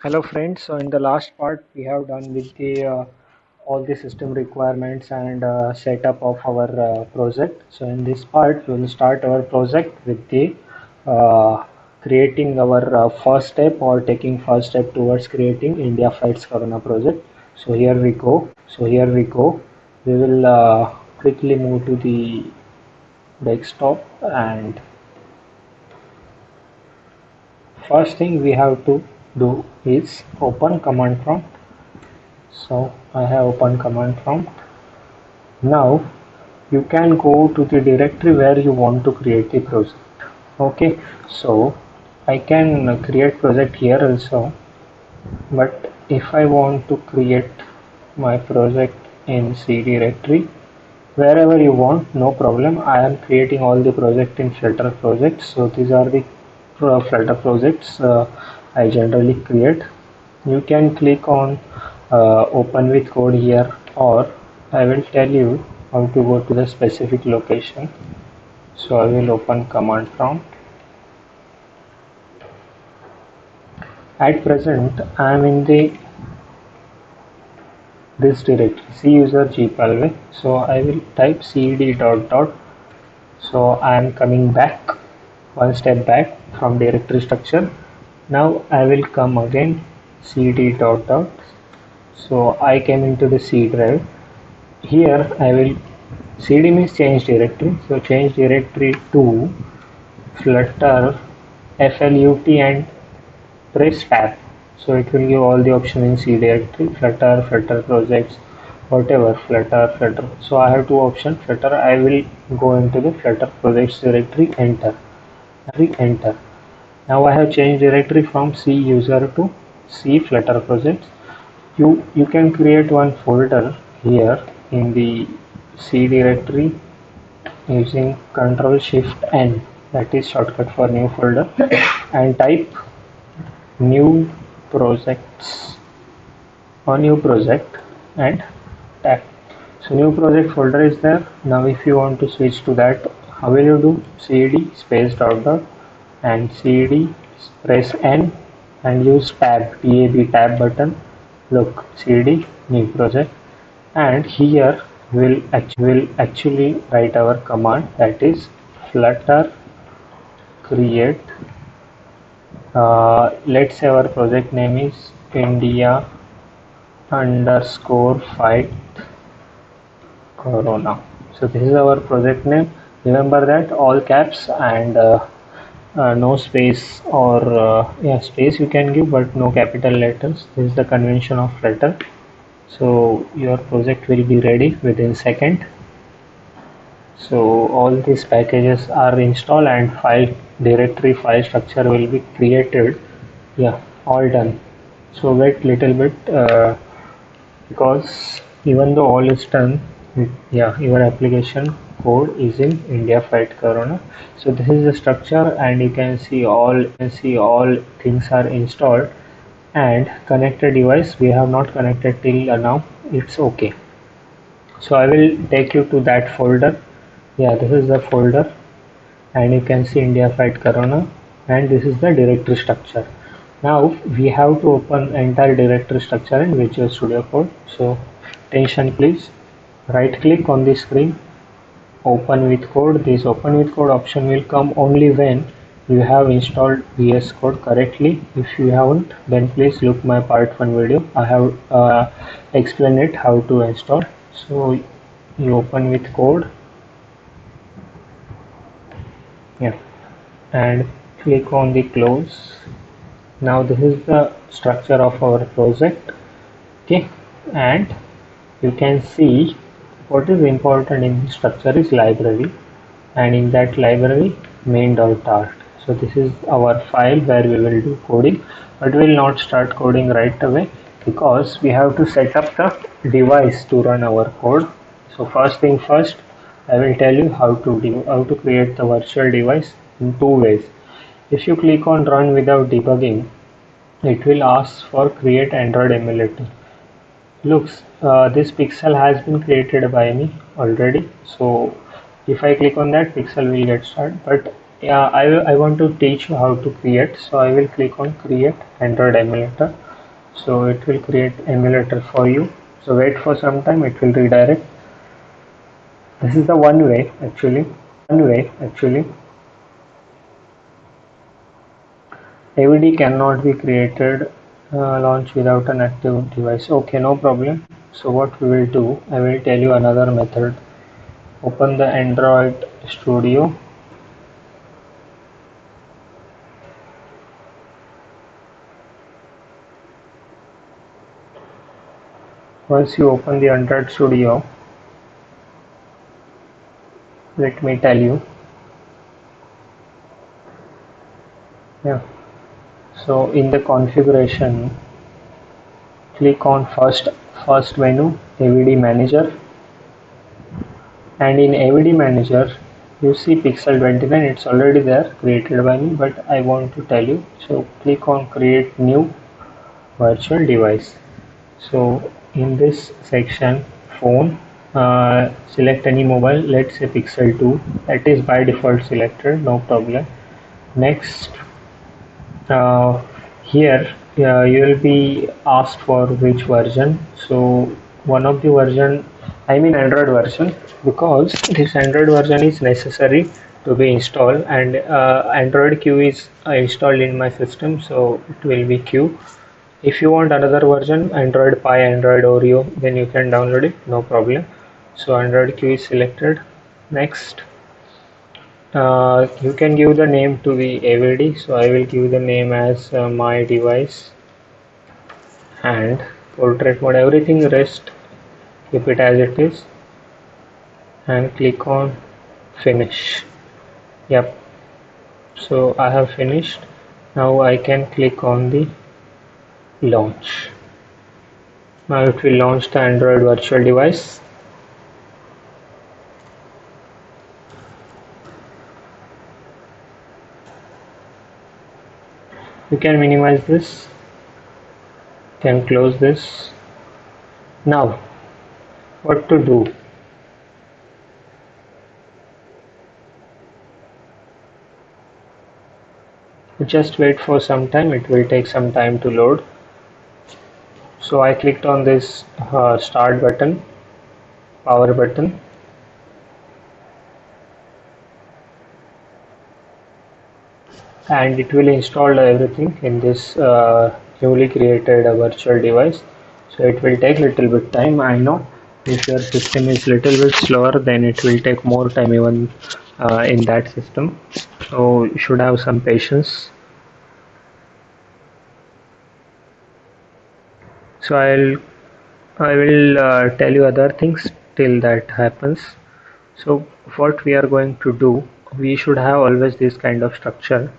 Hello friends, so in the last part we have done with the all the system requirements and setup of our project. So in this part we will start our project with the uh, creating our first step or taking first step towards creating India Fights Corona project. So here we go. We will quickly move to the desktop, and first thing we have to do is open command prompt. So I have opened command prompt. Now you can go to the directory where you want to create the project. Okay, so I can create project here also, but if I want to create my project in C directory, wherever you want, no problem. I am creating all the project in Flutter projects. So these are the Flutter projects I generally create. You can click on open with code here, or I will tell you how to go to the specific location. So I will open command prompt. At present I am in the this directory C user gpalway. So I will type cd dot dot. So I am coming back one step back from directory structure. Now I will come again cd dot dot. So I came into the C drive. Here I will cd means change directory. So change directory to flutter flut and press tab. So it will give all the option in C directory, Flutter projects, whatever, Flutter. So I have two options, Flutter. I will go into the Flutter projects directory, enter. Now I have changed directory from C user to C Flutter projects. You can create one folder here in the C directory using Control Shift N, that is shortcut for new folder, and type new projects or new project and tab. So new project folder is there. Now if you want to switch to that, how will you do? Cd space dot dot and cd press n and use tab button. Look, cd new project, and here will actually write our command, that is flutter create. Let's say our project name is India underscore fight corona. So this is our project name. Remember that all caps and no space, or yeah, space you can give but no capital letters. This is the convention of Flutter. So your project will be ready within second. So all these packages are installed and file directory file structure will be created. Yeah, all done. So wait little bit, because even though all is done, yeah, your application code is in India Fight Corona. So this is the structure, and you can see all things are installed. And connected device we have not connected till now. It's okay. So I will take you to that folder. Yeah, this is the folder, and you can see India Fight Corona, and this is the directory structure. Now we have to open entire directory structure in Visual Studio Code. So attention please, right click on the screen, open with code. This open with code option will come only when you have installed VS Code correctly. If you haven't, then please look my part 1 video. I have explained it how to install. So you open with code, yeah, and click on the close. Now this is the structure of our project. Okay, and you can see what is important in the structure is library, and in that library main.art. So this is our file where we will do coding, but we will not start coding right away because we have to set up the device to run our code. So first thing first, I will tell you how to create the virtual device in two ways. If you click on run without debugging, it will ask for create Android emulator. Looks, this pixel has been created by me already. So if I click on that, pixel will get started. But yeah, I want to teach you how to create. So I will click on create Android emulator. so it will create emulator for you. So wait for some time, it will redirect. This is the one way actually. AVD cannot be created launch without an active device. Okay, no problem. So what we will do, I will tell you another method. Open the Android Studio. Once you open the Android Studio, let me tell you. Yeah. So in the configuration, click on first menu, AVD Manager, and in AVD Manager you see Pixel 29. It's already there, created by me, but I want to tell you. So click on create new virtual device. So in this section, phone, select any mobile, let's say Pixel 2, that is by default selected, no problem. Next, here you will be asked for which version. So one of the version, I mean Android version, because this Android version is necessary to be installed, and Android Q is installed in my system, so it will be Q. If you want another version, Android Pie, Android Oreo, then you can download it, no problem. So Android Q is selected. Next, you can give the name to the AVD. So I will give the name as my device, and portrait mode, everything rest keep it as it is, and click on finish. Yep. So I have finished. Now I can click on the launch. Now it will launch the Android virtual device. You can minimize this, can close this. Now what to do? Just wait for some time, it will take some time to load. So I clicked on this start button, power button, and it will install everything in this newly created virtual device. So it will take little bit time. I know if your system is little bit slower, then it will take more time even in that system. So you should have some patience. So I will tell you other things till that happens. So what we are going to do, we should have always this kind of structure.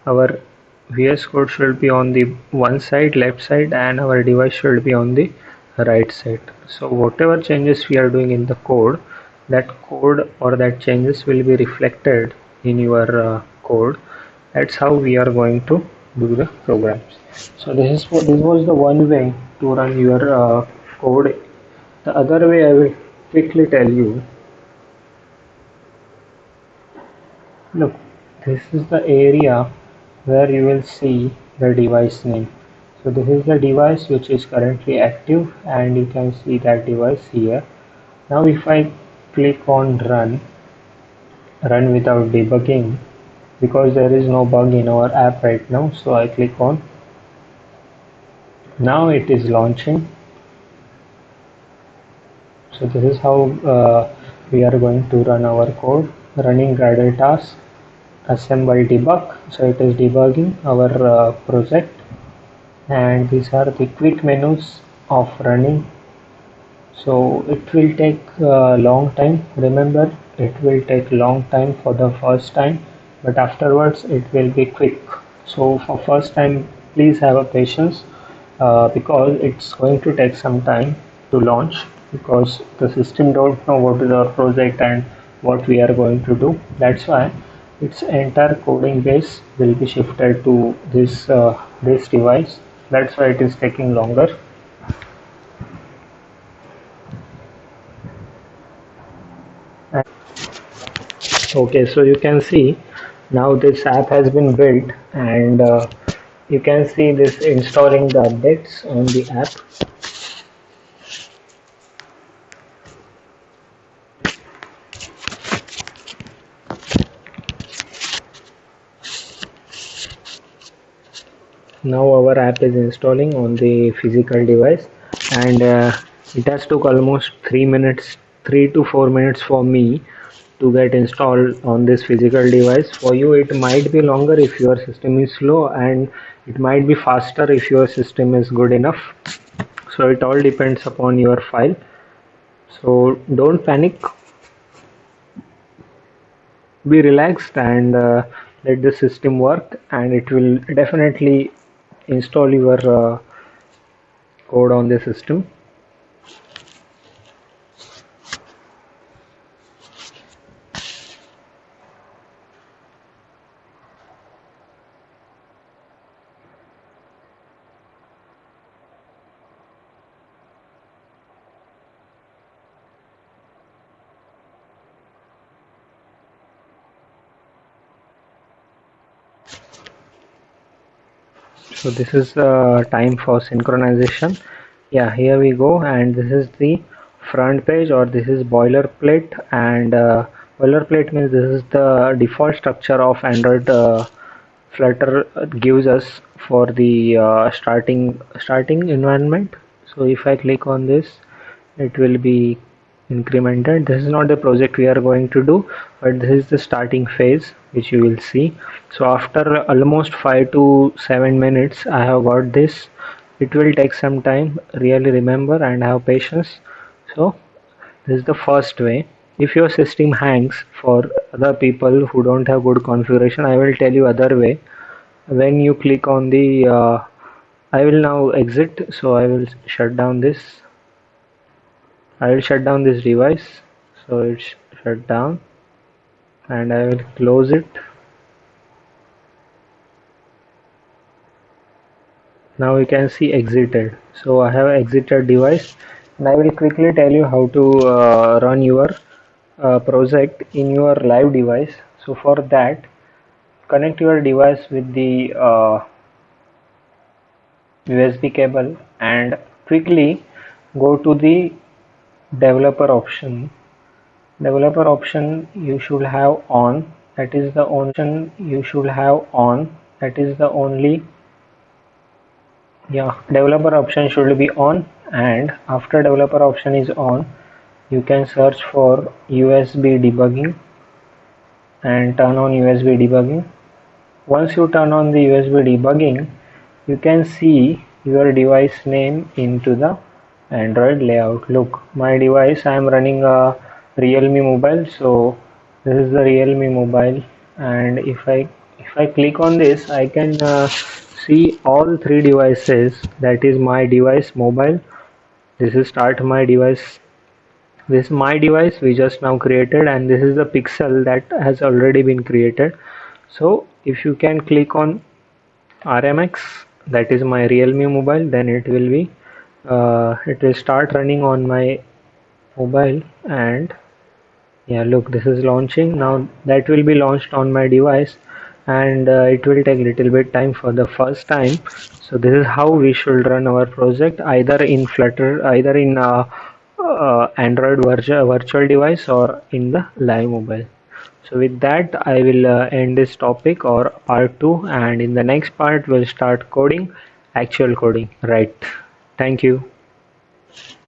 Our VS Code should be on the one side, left side, and our device should be on the right side. So whatever changes we are doing in the code, that code or that changes will be reflected in your code. That's how we are going to do the programs. So this was the one way to run your code. The other way I will quickly tell you. Look, this is the area where you will see the device name. So this is the device which is currently active, and you can see that device here. Now if I click on run without debugging, because there is no bug in our app right now, so I click on. Now it is launching. So this is how we are going to run our code. Running Gradle task, assemble debug. So it is debugging our project, and these are the quick menus of running. So it will take a long time. Remember, it will take long time for the first time, but afterwards it will be quick. So for first time, please have a patience because it's going to take some time to launch, because the system don't know what is our project and what we are going to do. That's why its entire coding base will be shifted to this device. That's why it is taking longer. Okay, so you can see now this app has been built, and you can see this installing the updates on the app. Now our app is installing on the physical device, and it has took almost 3 to 4 minutes for me to get installed on this physical device. For you it might be longer if your system is slow, and it might be faster if your system is good enough. So it all depends upon your file. So don't panic, be relaxed, and let the system work, and it will definitely install your code on the system. So this is time for synchronization. Yeah, here we go, and this is the front page, or this is boilerplate. And boilerplate means this is the default structure of Android. Flutter gives us for the starting environment. So if I click on this, it will be incremented. This is not the project we are going to do, but this is the starting phase which you will see. So after almost 5 to 7 minutes I have got this. It will take some time, really remember and have patience. So this is the first way. If your system hangs, for other people who don't have good configuration, I will tell you other way. When you click on the I will now exit, so I will shut down this. I will shut down this device, so it's shut down, and I will close it. Now you can see exited. So I have exited device, and I will quickly tell you how to run your project in your live device. So for that, connect your device with the USB cable and quickly go to the developer option. Developer option you should have on, that is the option you should have on, that is the only, yeah, developer option should be on. And after developer option is on, you can search for USB debugging and turn on USB debugging. Once you turn on the USB debugging, you can see your device name into the Android layout. Look, my device, I am running a Realme mobile, so this is the Realme mobile, and if I click on this, I can see all three devices. That is my device mobile, this is start my device, this is my device we just now created, and this is the pixel that has already been created. So if you can click on RMX, that is my Realme mobile, then it will start running on my mobile. And yeah, look, this is launching now. That will be launched on my device, and it will take little bit time for the first time. So this is how we should run our project, either in Flutter, either in Android virtual device, or in the live mobile. So with that, I will end this topic, or part 2, and in the next part we'll start coding, actual coding, right? Thank you.